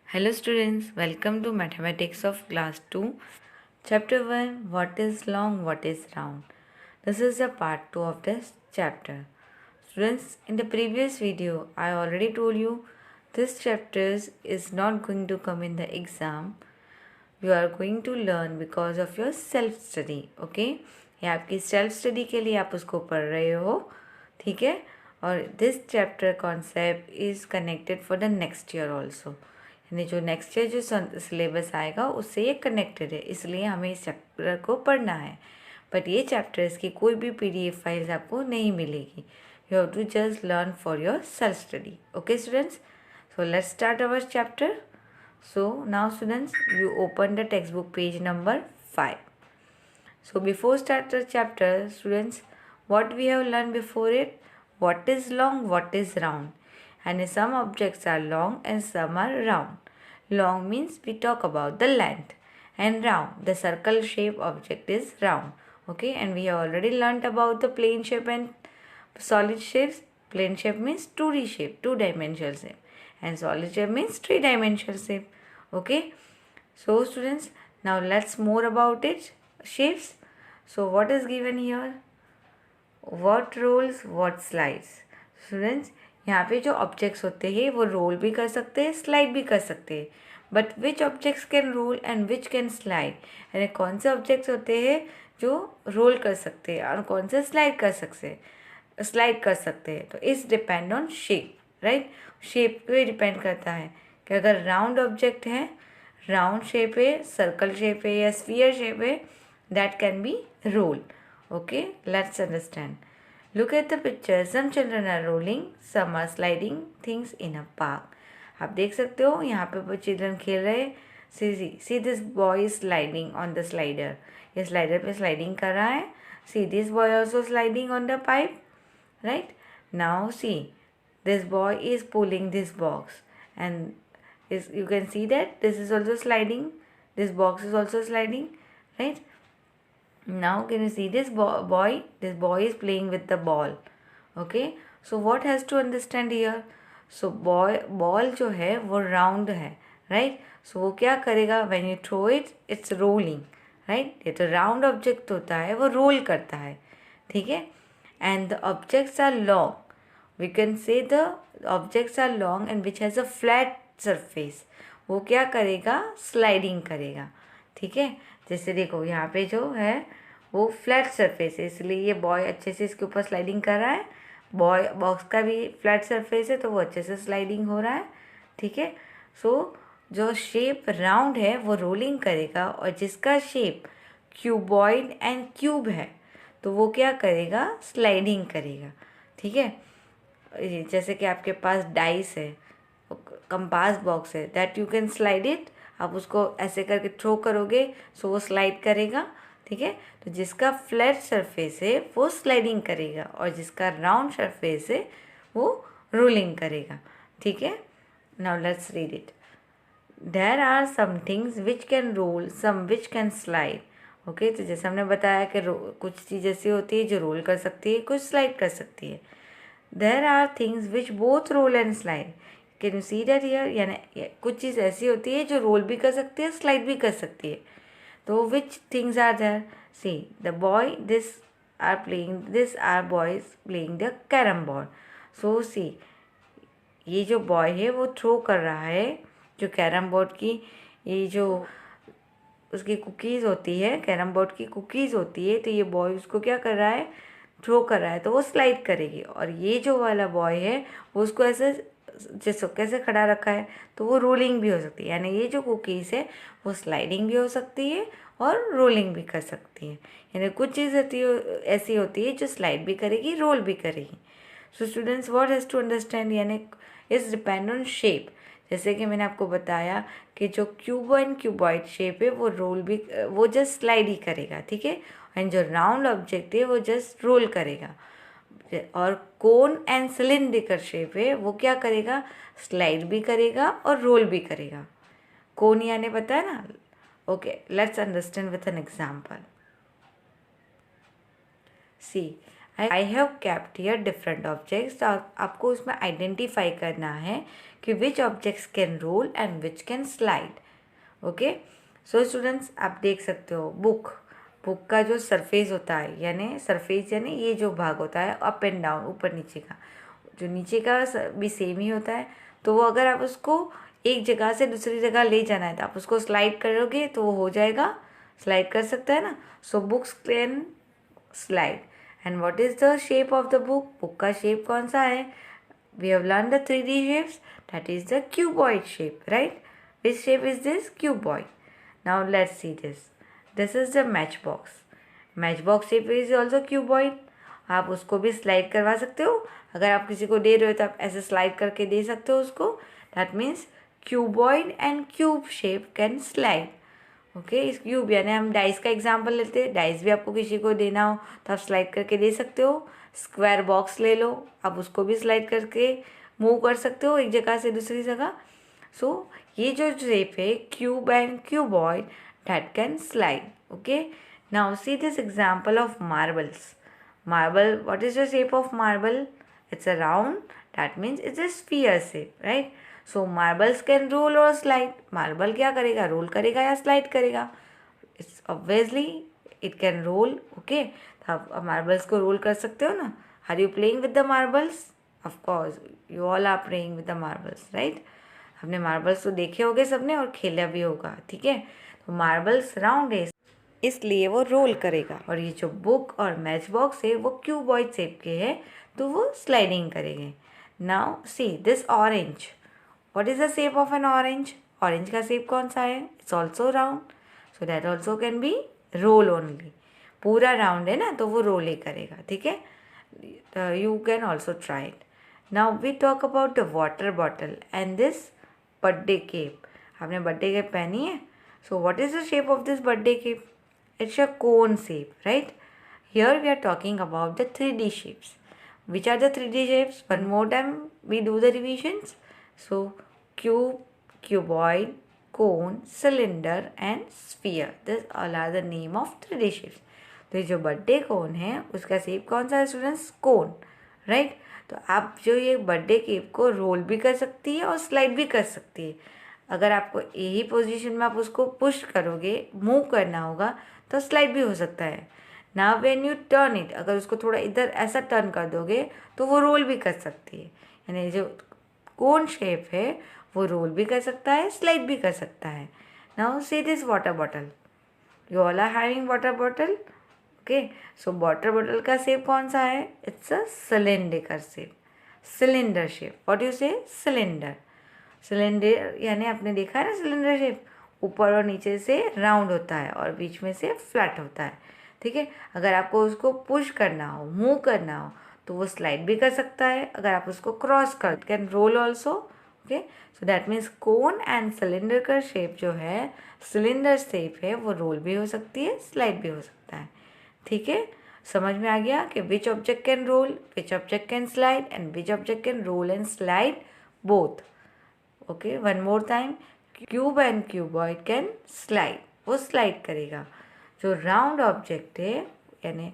Hello students, welcome to Mathematics of Class 2, Chapter 1, What is long, what is round. This is the part 2 of this chapter. Students, in the previous video, I already told you this chapter is not going to come in the exam. You are going to learn because of your self study. Okay, ये आपकी self study के लिए आप उसको पढ़ रहे हो, ठीक है. और this chapter concept is connected for the next year also, यानी जो नेक्स्ट ईयर जो सिलेबस आएगा उससे ये कनेक्टेड है, इसलिए हमें इस चैप्टर को पढ़ना है. बट ये चैप्टर्स की कोई भी PDF फाइल्स आपको नहीं मिलेगी. You have to just learn for your self study. Okay students, so let's start our chapter. So now students, you open the textbook page number 5. So before start the chapter, students, what we have learned before it, what is long, what is round. And some objects are long and some are round. Long means we talk about the length, and round, the circle shape object is round. Okay, and we have already learnt about the plane shape and solid shapes. Plane shape means 2D shape, two-dimensional shape, and solid shape means three-dimensional shape. Okay, so students, now let's more about it. Shapes. So what is given here? What rolls, what slides. Students, यहाँ पे जो objects होते हैं वो role भी कर सकते हैं, स्लाइड भी कर सकते हैं. But which objects can roll and which can slide, यानी कौन से ऑब्जेक्ट्स होते हैं जो रोल कर सकते हैं और कौन से स्लाइड कर सकते हैं. तो इस depend on shape, right. Shape पे डिपेंड करता है कि अगर राउंड ऑब्जेक्ट है, राउंड शेप है, सर्कल शेप है या स्फीयर शेप है, that can be roll. Okay, let's understand. Look at the picture. Some children are rolling, some are sliding things in a park. आप देख सकते हो यहाँ पे वो चिल्ड्रन खेल रहे हैं. See this boy is sliding on the slider. ये स्लाइडर पे स्लाइडिंग कर रहा है. See this boy also sliding on the pipe, right? Now see, this boy is pulling this box, and you can see that this is also sliding. This box is also sliding, right? Now can you see this boy? This boy is playing with the ball. Okay, so what has to understand here? So ball जो है वो round है, right? So वो क्या करेगा? When you throw it, it's rolling, right? ये तो round object होता है, वो roll करता है, ठीक है. And the objects are long. We can say the objects are long and which has a flat surface. वो क्या करेगा? स्लाइडिंग करेगा, ठीक है. जैसे देखो यहाँ पे जो है वो फ्लैट सरफेस है, इसलिए ये बॉय अच्छे से इसके ऊपर स्लाइडिंग कर रहा है. बॉक्स का भी फ्लैट सरफेस है तो वो अच्छे से स्लाइडिंग हो रहा है, ठीक है. सो जो शेप राउंड है वो रोलिंग करेगा, और जिसका शेप क्यूबॉइड एंड क्यूब है तो वो क्या करेगा? स्लाइडिंग करेगा, ठीक है. जैसे कि आपके पास डाइस है, कंपास बॉक्स है, that you can slide it. आप उसको ऐसे करके थ्रो करोगे सो वो स्लाइड करेगा, ठीक है. तो जिसका फ्लैट सरफेस है वो स्लाइडिंग करेगा, और जिसका राउंड सरफेस है वो रोलिंग करेगा, ठीक है. Now let's read it. There are some things which can roll, some which can slide. Okay, तो जैसे हमने बताया कि कुछ चीज़ ऐसी होती है जो रोल कर सकती है, कुछ स्लाइड कर सकती है. There are things which both roll and slide. Can you see that here, यानी कुछ चीज़ ऐसी होती है जो रोल भी कर सकती है, स्लाइड भी कर सकती है. तो which things are there? See the boy this are boys playing the carrom board. So see, ये जो बॉय है वो थ्रो कर रहा है जो कैरम बोर्ड की, ये जो उसकी कुकीज़ होती है, कैरम बोर्ड की कुकीज़ होती है, तो ये बॉय उसको क्या कर रहा है? थ्रो कर रहा है, तो वो स्लाइड करेगी. और ये जो वाला बॉय है वो उसको ऐसे जैसे कैसे खड़ा रखा है, तो वो रोलिंग भी हो सकती है. यानी ये जो कुकीज़ है वो स्लाइडिंग भी हो सकती है और रोलिंग भी कर सकती है. यानी कुछ चीज़ ऐसी होती है जो स्लाइड भी करेगी, रोल भी करेगी. So students, what has to understand, यानी इट्स डिपेंड ऑन शेप. जैसे कि मैंने आपको बताया कि जो क्यूबॉइड शेप है वो जस्ट स्लाइड ही करेगा, ठीक है. एंड जो राउंड ऑब्जेक्ट है वो जस्ट रोल करेगा. और कोन एंड सिलिंड्रिकल शेप है वो क्या करेगा? स्लाइड भी करेगा और रोल भी करेगा. कोन यानी पता है ना. Okay, let's understand with an example. See, I have kept here different objects. आपको उसमें आइडेंटिफाई करना है कि which objects can roll and which can slide. Okay, so students आप देख सकते हो बुक का जो सरफेस होता है, यानी सरफेस यानी ये जो भाग होता है अप एंड डाउन, ऊपर नीचे का, जो नीचे का भी सेम ही होता है. तो वो अगर आप उसको एक जगह से दूसरी जगह ले जाना है तो आप उसको स्लाइड करोगे तो वो हो जाएगा, स्लाइड कर सकता है ना. So books can slide. And what is the shape of the book का शेप कौन सा है? We have learn the 3D shapes, that is the cuboid shape, right? Which shape is this? Cuboid. Now let's see this. This is the matchbox. Matchbox shape is also cuboid. आप उसको भी slide करवा सकते हो. अगर आप किसी को दे रहे हो तो आप ऐसे स्लाइड करके दे सकते हो उसको. That means cuboid and cube shape can slide. Okay, इस क्यूब यानी हम डाइस का एग्जांपल लेते हैं. डाइस भी आपको किसी को देना हो तो आप स्लाइड करके दे सकते हो. स्क्वायर बॉक्स ले लो, आप उसको भी स्लाइड करके मूव कर सकते हो एक जगह से दूसरी जगह. सो ये जो शेप है cube and cuboid, that can slide. Okay, now see this example of marbles. Marble, what is the shape of marble? It's a round, that means it's a sphere shape, right? So marbles can roll or slide. Marble क्या करेगा? Role करेगा या slide करेगा? It's obviously it can roll. Okay, तो आप marbles को role कर सकते हो ना. Are you playing with the marbles? Of course, you all are playing with the marbles, right? हमने मार्बल्स तो देखे होंगे सबने और खेला भी होगा. ठीक है, तो मार्बल्स राउंड है इसलिए वो रोल करेगा. और ये जो बुक और मैच बॉक्स है वो क्यूबॉइड शेप के है तो वो स्लाइडिंग करेंगे. Now see this orange. What is the shape of an orange? Orange का शेप कौन सा है? It's also round, so that also can be roll only. पूरा राउंड है ना तो वो रोल ही करेगा. ठीक है, you can also try it. Now we talk about the water bottle and this birthday cap. आपने बर्थडे केप पहनी है. So what is the shape of this birthday cap? It's a cone shape, right? Here we are talking about the 3D shapes. Which are the 3D shapes? One more time we do the revisions. So cube, cuboid, cone, cylinder and sphere. These all are the name of 3D shapes. तो जो birthday कोन है उसका shape कौन सा है students? कोन, right? तो आप जो ये बर्थडे केप को रोल भी कर सकती है और स्लाइड भी कर सकती है. अगर आपको यही पोजीशन में आप उसको पुश करोगे, मूव करना होगा तो स्लाइड भी हो सकता है. Now when U turn it, अगर उसको थोड़ा इधर ऐसा टर्न कर दोगे तो वो रोल भी कर सकती है. यानी जो कोन शेप है वो रोल भी कर सकता है, स्लाइड भी कर सकता है. Now see this water bottle. You all are having water bottle. Okay, so water bottle का शेप कौन सा है? It's a cylinder shape, cylinder shape. What you say? Cylinder. Cylinder यानी आपने देखा है ना सिलेंडर शेप, ऊपर और नीचे से राउंड होता है और बीच में से फ्लैट होता है. ठीक है, अगर आपको उसको पुश करना हो, मूव करना हो तो वो स्लाइड भी कर सकता है. अगर आप उसको क्रॉस कर, can roll also. Okay, so that means cone and cylinder का शेप जो है, सिलेंडर शेप है, वो रोल भी हो सकती है, स्लाइड भी हो सकता है. ठीक है, समझ में आ गया कि which object can roll, which object can slide and which object can roll and slide both. Okay, one more time. Cube and cuboid can slide, वो स्लाइड करेगा. जो राउंड ऑब्जेक्ट है यानी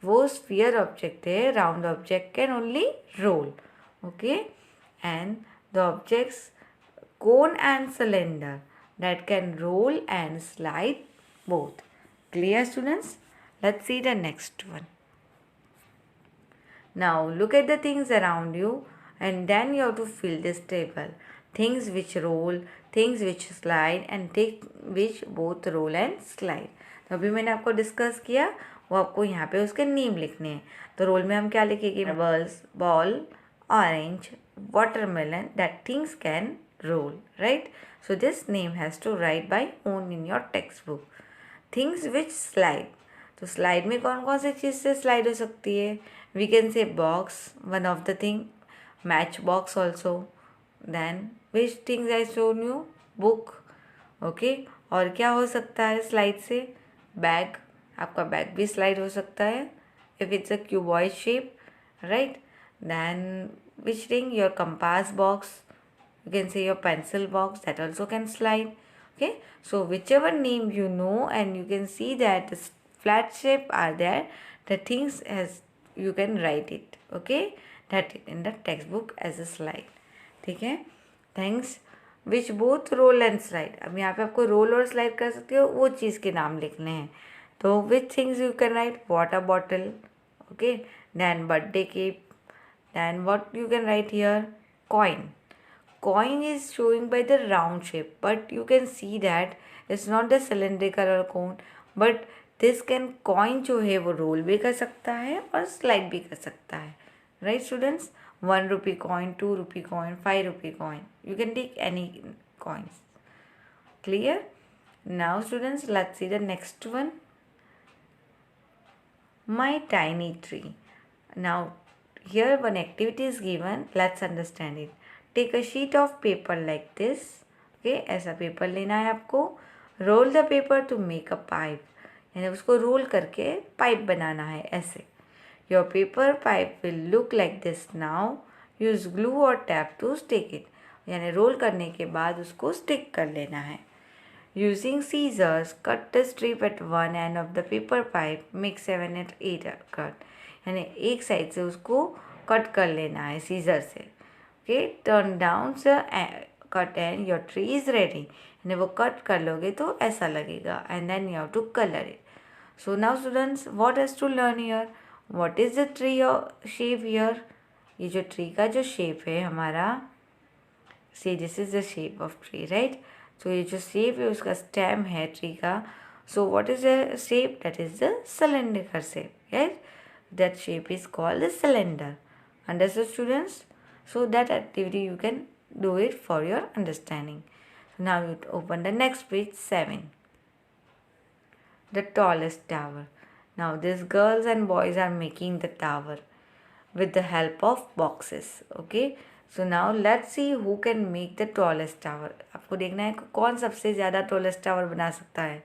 वो स्फीयर ऑब्जेक्ट है, round object can only roll. Okay, and the objects cone and cylinder that can roll and slide both. Clear students? Let's see the next one. Now look at the things around you and then you have to fill this table. Things which roll, things which slide and things which both roll and slide. तो अभी मैंने आपको discuss किया, वो आपको यहाँ पे उसके नेम लिखने हैं. तो रोल में हम क्या लिखेंगे? Balls, ball, orange, watermelon, that things can roll, right? So this name has to write by own in your textbook. Things which slide. तो स्लाइड में कौन कौन सी चीज़ से स्लाइड हो सकती है? We can say box, one of the thing, match box also. Then which things I shown you? Book. Okay, और क्या हो सकता है स्लाइड से? बैग, आपका बैग भी स्लाइड हो सकता है if it's a cuboid shape, right? Then which thing? Your compass box, you can say your pencil box, that also can slide. Okay, so whichever name you know and you can see that the flat shape are there, the things has you can write it, okay, that in the textbook as a slide. ठीक है, thanks. Which both roll and slide. अब यहाँ पे आपको role और slide कर सकते हो, वो चीज़ के नाम लिखने हैं. तो which things you can write, water bottle, okay, then birthday cake, then what you can write here, coin is showing by the round shape, but you can see that it's not the cylindrical or cone, but this can coin जो है वो role भी कर सकता है और slide भी कर सकता है, right students. 1 rupee coin, 2 rupee coin, 5 rupee coin, you can take any coins. Clear? Now students, let's see the next one, my tiny tree. Now here one activity is given, let's understand it. Take a sheet of paper like this, okay, ऐसा paper लेना है आपको. Roll the paper to make a pipe, यानी उसको roll करके pipe बनाना है ऐसे. Your paper pipe will look like this. Now use glue और टैप टू स्टिक इट, यानी रोल करने के बाद उसको स्टिक कर लेना है. Using scissors, cut the strip at one end of the paper pipe, make 7 and 8 cut. यानी एक साइड से उसको कट कर लेना है सीजर से. Okay, turn down the cut and your tree is ready. यानी वो कट कर लोगे तो ऐसा लगेगा. And then you have to colour it. So now students, what has to learn here, what is the tree shape here. ये जो tree का जो शेप है हमारा, see this is the shape of tree, right. तो ये जो shape है उसका स्टेम है ट्री का. सो what is the shape, that is the cylinder shape, right. That shape is called the cylinder. Understood students? So that activity you can do it for your understanding. So now you open the next page, 7. The tallest tower. Now these girls and boys are making the tower with the help of boxes. Okay. So now let's see who can make the tallest tower. आपको देखना है कौन सबसे ज़्यादा tallest tower बना सकता है.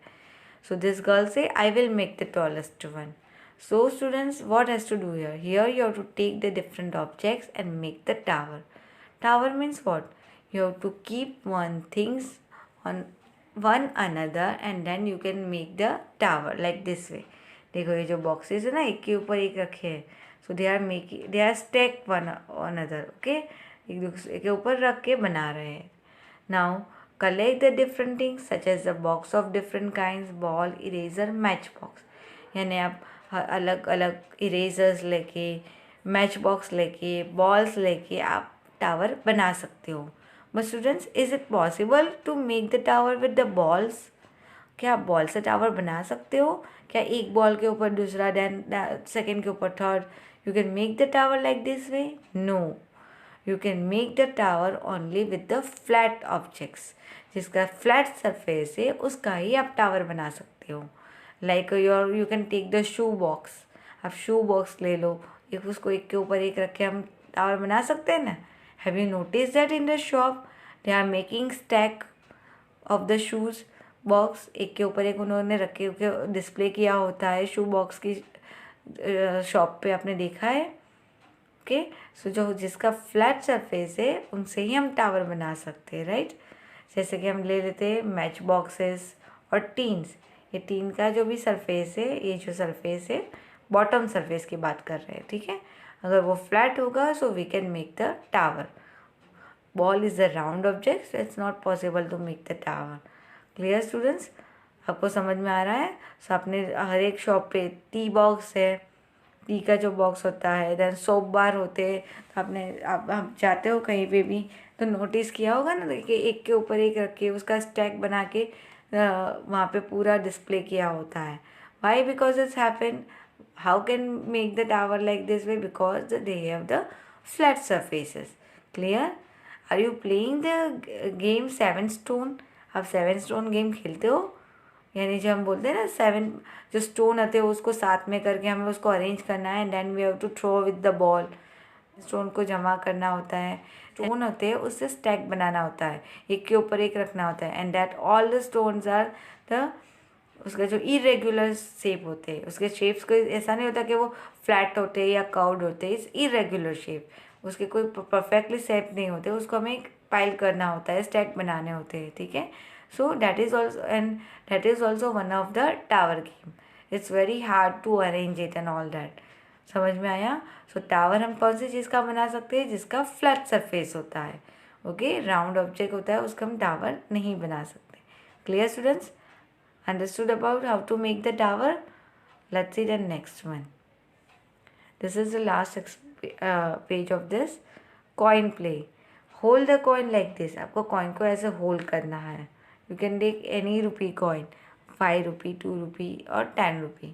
So this girl say, I will make the tallest one. So students, what has to do here? Here you have to take the different objects and make the tower. Tower means what? You have to keep one things on one another and then you can make the tower like this way. देखो ये जो boxes है ना, एक के ऊपर एक रखे हैं. So they are stacked one another. Okay, एक दूसरे के ऊपर रख के बना रहे हैं. Now collect the different things such as the box of different kinds, ball, eraser, matchbox. यानी आप अलग अलग इरेजर्स लेके, मैच बॉक्स लेके, बॉल्स लेके आप टावर बना सकते हो. But students, is it possible to make the tower with the balls? क्या आप बॉल से टावर बना सकते हो? क्या एक बॉल के ऊपर दूसरा, देन सेकेंड के ऊपर third, you can make the tower like this way? No, you can make the tower only with the flat objects. जिसका फ्लैट सरफेस है उसका ही आप टावर बना सकते हो. Like you can take the shoe box. आप शू बॉक्स ले लो, एक उसको एक के ऊपर एक रख के हम टावर बना सकते हैं ना. Have you notice that in the shop they are making stack of the shoes box. एक के ऊपर एक उन्होंने रखे के डिस्प्ले किया होता है शू बॉक्स की शॉप पे, आपने देखा है. ओके, सो जो जिसका फ्लैट सरफेस है उनसे ही हम टावर बना सकते हैं, राइट. जैसे कि हम ले लेते हैं मैच बॉक्सेस और टीन्स. ये टीन का जो भी सरफेस है, ये जो सरफेस है बॉटम सरफेस की बात कर रहे हैं, ठीक है. अगर वो फ्लैट होगा so we can make the tower. Ball is the round object, it's not possible to make the tower. Clear students, आपको समझ में आ रहा है. सो आपने हर एक शॉप पे टी बॉक्स है, टी का जो बॉक्स होता है, देन सोप बार होते हैं. तो आप जाते हो कहीं पे भी तो नोटिस किया होगा ना कि एक के ऊपर एक रख के उसका स्टैक बना के वहाँ पे पूरा डिस्प्ले किया होता है. Why? Because it's happen. How can make the tower like this way? Because they have the flat surfaces. Clear? Are you playing the game 7 stone? आप 7 स्टोन गेम खेलते हो? यानी जो हम बोलते हैं ना 7 जो स्टोन आते हैं उसको साथ में करके हमें उसको अरेंज करना है. Then we have to throw with the ball. Stone को जमा करना होता है. स्टोन होते हैं उससे स्टैक बनाना होता है, एक के ऊपर एक रखना होता है. And that all the stones are the, उसका जो इरेगुलर शेप होते हैं, उसके शेप्स को ऐसा नहीं होता कि वो फ्लैट होते हैं या कर्व्ड होते हैं. इस इरेगुलर शेप, उसके कोई परफेक्टली शेप नहीं होते, उसको हमें एक पाइल करना होता है, स्टैक बनाने होते हैं, ठीक है. So that is also, and that is also one of the tower game. It's very hard to arrange it and all that. समझ में आया? सो टावर हम कौन सी चीज़ का बना सकते हैं? जिसका फ्लैट सरफेस होता है। ओके, राउंड ऑब्जेक्ट होता है उसका हम टावर नहीं बना सकते। Clear students? Understood about how to make the tower? Let's see the next one. This is the last page of this coin play. Hold the coin like this. आपको coin को ऐसे hold करना है. You can take any rupee coin, 5 rupee, 2 rupee और 10 rupee.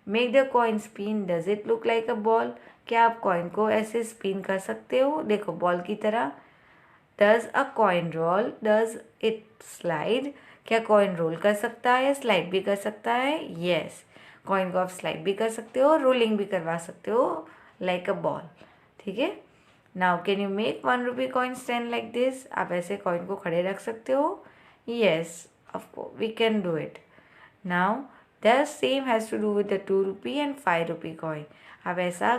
Make the coin spin. Does it look like a ball? क्या आप coin को ऐसे spin कर सकते हो? देखो ball की तरह. Does a coin roll? Does it slide? क्या coin roll कर सकता है? Slide भी कर सकता है? Yes. कॉइन को आप स्लाइड भी कर सकते हो, रोलिंग भी करवा सकते हो लाइक अ बॉल. ठीक है. Now can you make 1 rupee coin stand like this? आप ऐसे कॉइन को खड़े रख सकते हो. Yes, of course we can do it. Now the same has to do with the 2 rupee and 5 rupee coin. आप ऐसा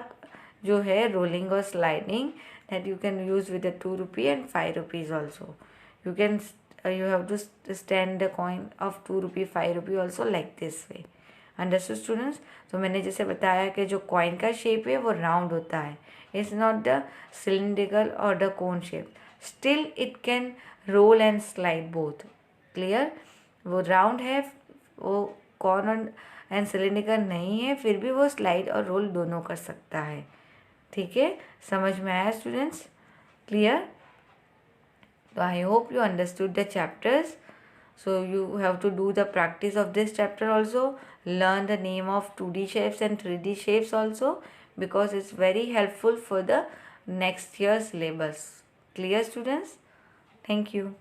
जो है रोलिंग और sliding that you can use with the 2 rupee and 5 rupees also. You can you have to stand the coin of 2 rupee 5 rupee also like this way. Understood students? तो मैंने जैसे बताया कि जो कॉइन का शेप है वो राउंड होता है. इट्स नॉट द सिलिंड्रिकल और the cone shape. Still it can roll and slide both. Clear? वो राउंड है, वो कॉर्न एंड सिलिंड्रिकल नहीं है, फिर भी वो स्लाइड और रोल दोनों कर सकता है. ठीक है, समझ में आया students? Clear? So I hope you understood the chapters. So you have to do the practice of this chapter also. Learn the name of 2D shapes and 3D shapes also, because it's very helpful for the next year's syllabus. Clear students? Thank you.